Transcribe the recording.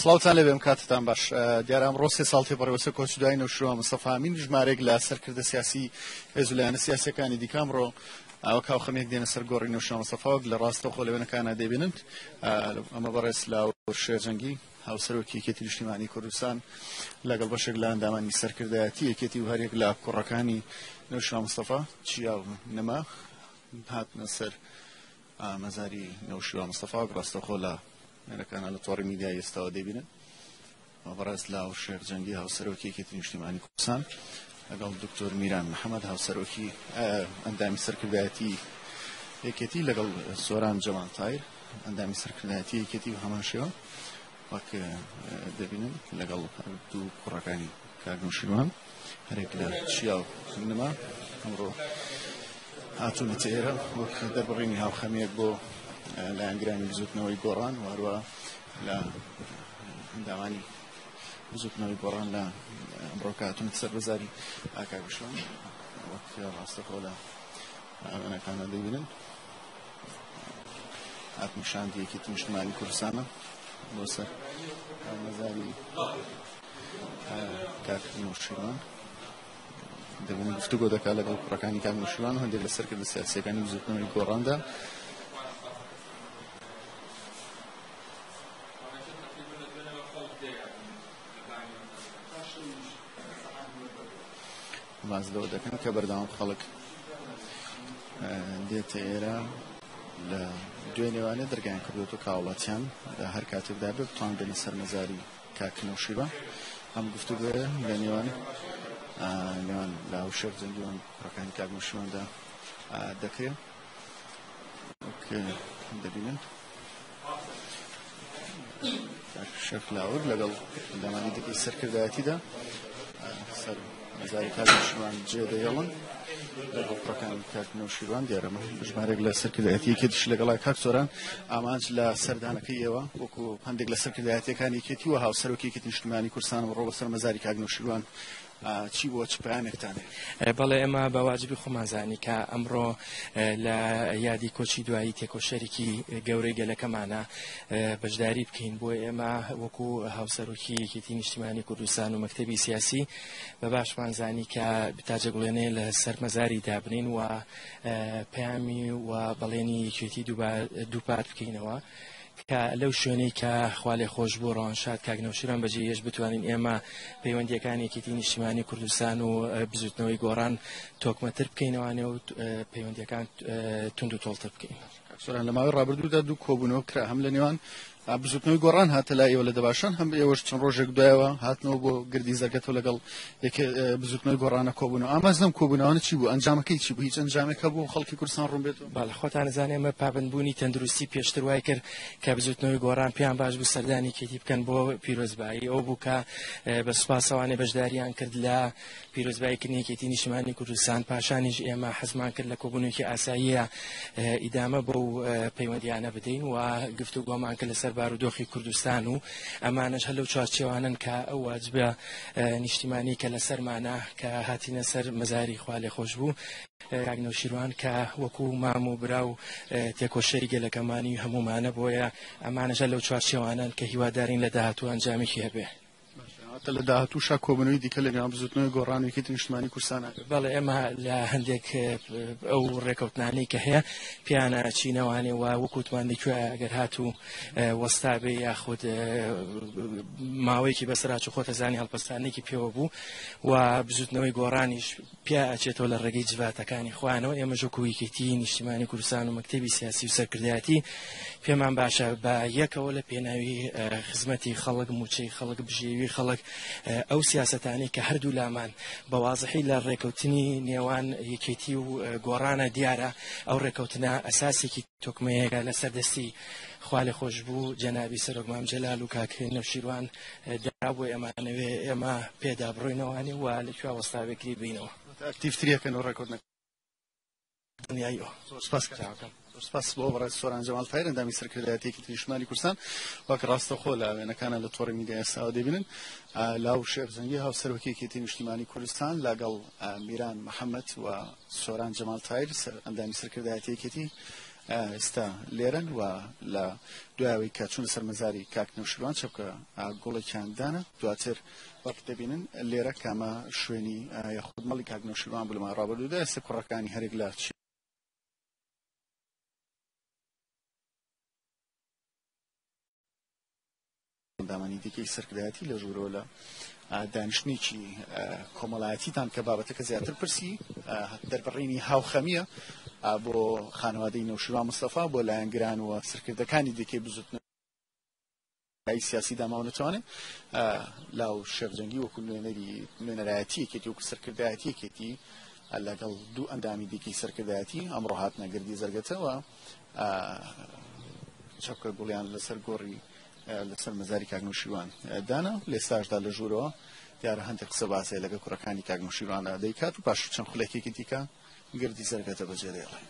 سڵاوتان لەبێم کاتتان باش دیارە ئەمڕۆ سێ ساڵ تێپەڕێوە کۆچی دوای نەوشروان مستەفا ئامین ژمارەیەک لە سەرکردە سیاسی هێزولایەنە سیاسیەکانی دیکە ئەمڕۆ ئەوە کاوخەمێک دێنە سەر گۆڕی نەوشروان مستەفاوەک لە ڕاستەوخۆ لەوێنەکانە دەبینن ئەمە بەڕێز لاوەڕ شێرجەنگی هاوسەرۆکی یەکێتی نیشتیمانی کوردستان لەگەڵ بەشێک لە ئەندامانی سەرکردایەتی یەکێتی و هەرێک لە کوڕەکانی نەوشروان مستەفا چیا و نەما هاتنە سەر مەزاری نەوشروان مستەفا ڕاستەوخۆ لە وێنەکانە لە تۆڕی میدیای ئێستاوە دەبینن بەڕێز لاوەڕ شێرجەنگی هاوسەرۆکی یەکێتی نیشتیمانی کوردستان لەگەڵ دکتۆر میران محەممەد هاوسەرۆکی ئەندامی سەرکردایەتی یەکێتی لەگەڵ سۆران جەمال تایر ئەندامی سەرکردایەتی یەکێتی و هەمان شێوە وەک دەبینن لەگەڵ دوو کوڕەکانی کاک نەوشیروان هەرێک لە چیا و نەما ئەمڕۆ هاتوونەتە ئێرە وەک دەربڕینی هاوخەمێک بۆ لایەنگرانی بزوتنەوەی گۆڕان واروە لە ئەندامانی بزوتنەوەی گۆڕان لە ئەمڕۆکە هاتوونەتە سەر بەزاری ئاکاگوشوان وەک ڕاستەخۆ لە وێنەکانە دەبینن هاتنیشاندی یەکێتی نیشتیمانی کوردستانە بۆ سەر مەزاری کاک نەوشیروان دەبینن گفتوگۆ دەکات لەگەڵ کوڕەکانی کاک نەوشیروان هەندێک لە سەرکردە سیاسیەکانی بزوتنەوەی گۆڕاندا باز لەوە دەکەن کە بەردەوام خەڵک دێتە ئێرە لە دوێ نێوانێ دەرگایان کردوێت و کاوڵاتیان لە هەر کاتێکدا بێ بتوان بێنە سەر مەزاری کاک نەوشیروان هەم گفتوگۆیە لە نێوان لە هاوشێر جەنگیوان کوڕەکانی کاک نەوشیرواندا دەکرێت وەک دەبینن شەف لاوەڕ لەگەڵ ئەندامانی دیکەی سەرکردایەتیدا سەر مەزاری کاک نەوشیروان جێدەهێڵن لەگەڵ کوڕەکانی کاک نەوشیروان دیارەمە ژمارەیەک لە سەرکردایەتی یەکێتیش لەگەڵای کاک سۆران ئامانج لە سەردانەکەی ئێوە وەکو هەندێک لە سەرکردایەتیەکانی یەکێتی و هاوسەرۆکی یەکێتی نیشتیمانی کوردستان ڕۆ بەسەر مەزاری کاک نەوشیروان چی بۆ چ پەیامێکتانێ بەڵێ ئێمە بە واجبی خۆمانزانی کە ئەمڕۆ لە یادی کۆچی دوایی تێکۆشەرێکی گەورەی گەلەکەمانە بەشداری بکەین بۆ ئێمە وەکو هاوسەرۆکی یەکێتی نیشتیمانی کوردستان و مەکتەبی سیاسی بە باشمانزانی کە بتاجەگوڵێنێ لە سەر مەزاری دابنین و پەیامی و بەڵێنی یەکێتی دووپات بکەینەوە کە لەو شوێنەی کە خوا لێ خۆش بوو ڕەوانشاد کاک نەوشیروان بەجێهێش بتوانین ئێمە پەیوەندیەکانی یەکێتی نیشتیمانی کوردستان و بزوتنەوەی گۆڕان تۆکمەتر بکەینەوەوانێ و پەیوەندیەکان تونند و تۆڵتر بکەین. سۆران لە ماوەی ڕابردوودا دوو کۆبوونەوە کرا هەم لە نێوان بزوتنەوەی گۆڕان هاتە لای ئێوە لە دەباشان هەم ئێوەش چەند ڕۆژێک دوایەوە هاتنەوە بۆ گردی زەرگەتەوە لەگەڵ بزوتنەوەی گۆڕانە کۆبوونەوە ئامانجدەم کۆبوونەوەنە چی بوو ئەنجامەکەی چی بوو هیچ ئەنجامێکە بۆ خەڵکی کوردستان ڕوون بێتەوە باڵە خۆتان نەزانێ ئێمە پابندبوونی تەندروستی پێشتر وای کرد کە بزوتنەوەی گۆڕان پێیان باش بوو سەردانی کێتی بکەن بۆ پیرۆزبایی ئەو بوو کە بە سوپاسەوانێ بەشداریان کرد لە پیرۆزباییکردنی یەکێتی نیشتیمانی کوردستان پاشانیش ئێمە حەزمان کرد لە کۆبوونێکی ئاساییە ئیدامە بۆ پەیوەندیانە بدەین و گفتوگۆمان کرد لەسەر بارودۆخی کوردستان و ئەمانەش هەلو چوارچێوانن کە ئەو واجبە نیشتیمانی کە لەسەرمانە کە هاتینە سەر مەزاری خوا لێ خۆش بوو کاک نەوشیروان کە وەکو مام و برا و تێکۆشەری گەلەکەمانی هەمومانە بۆیە ئەمانەش لەو چوارچێوانن کە هیوادارین لە داهاتوو ئەنجامێکی هەبێ لە داهاتووشا کۆبوونەوەی دیکە لە نێوان بزوتنەوەی گۆڕان و یەکێتی نیشتیمانی کوردستانە بەڵێ ئێمە لە هەندێک ئەو ڕێکەوتنانەی کە هەیە پیانە چینەوانێ و وەکوتمان دەکوێ ئەگەر هاتوو وەستابێ یاخود ماوەیەکی بەسەراچ و خۆتە زانی هەڵپەستانێکی پێوە بوو و بزوتنەوەی گۆڕانیش پیا ئەچێتەوە لە ڕێگەی جڤاتەکانی خوانەوە ئێمە ژۆکو یەکێتی نیشتیمانی کوردستان و مەکتەبی سیاسی و سەرکردایەتی پێمان باشە بە یەکەوە لە پێناوی خزمەتی خەڵک موچەی خەڵک بژێوی خەڵک ئەو سیاسەتانی کە هەردوو لامان بە وازحی لە ڕێکەوتنی نێوان یەکێتی و گۆڕانە دیارە ئەو ڕێکەوتنە ئەساسێکی تۆکمەیەکە لە سەردەستی خوا لێ خۆش بوو جەنابی سەرۆک مام جەلال و کاک نەوشیروان دا بۆ ئێمانەوێ ئێمە پێدا بڕۆینەوەوانێ و لەکوێ وەستاوێکی بینەوە ئاکتیڤتریەکەن و ڕێکەوتنەکە دنیاییەوە سپاس بۆ بەڕێز سۆران جەمال تایر ئەندامی سەرکردایەتی یەکێتی نیشتیمانی کوردستان وەک ڕاستەخۆ لە وێنەکانە لە تۆڕی میدیای ئێستاوە دەبینن لاو شێرجەنگی هاوسەرۆکی یەکێتی نیشتیمانی کوردستان لەگەڵ میران محەممەد و سۆران جەمال تایر ئەندامی سەرکردایەتی یەکێتی ئێستا لێرن و لە دوایەوەی کە چوون سەرمەزاری کاک نەوشیروان چەپکە گۆڵێکیاندانە دواتر وەک دەبینن لێرە کامە شوێنی یاخود مەڵی کاک نەوشیروان بوو لەمە ڕابردوودا ئێستا کوڕەکانی هەرێک لە دامانی دیکەی سەرکردایەتی لە ژوورەوە لە دانیشتنێکی کۆمەڵایەتیتان کە بابەتەکە زیاتر پرسی دەربڕینی هاوخەمیە بۆ خانەوادەی نەوشیروان مستەفا بۆ لایەنگران و سەرکردەکانی دیکەی بزوتن سیاسی داماوە نەتوانێت لاو شێرجەنگی وەکو نوێنەرایەتیەکێتی وەکو سەرکردایەتیەکێتی لەگەڵ دوو ئەندامی دیکەی سەرکردایەتی ئەمڕۆ هاتنە گردی زەرگەتەوە چەپکە گوڵیان لەسەر گۆڕی لەسەر مەزاری کاک نەوشیروان دانا لە ئێستاشدا لە ژوورەوە دیارە هەندێک قسە باسێ لەگە کوڕەکانی کاک نەوشیرواندا دەیکات و پاش چەند خولێکێکی دیکە گردی زەرگەتە بەجێ دێڵێ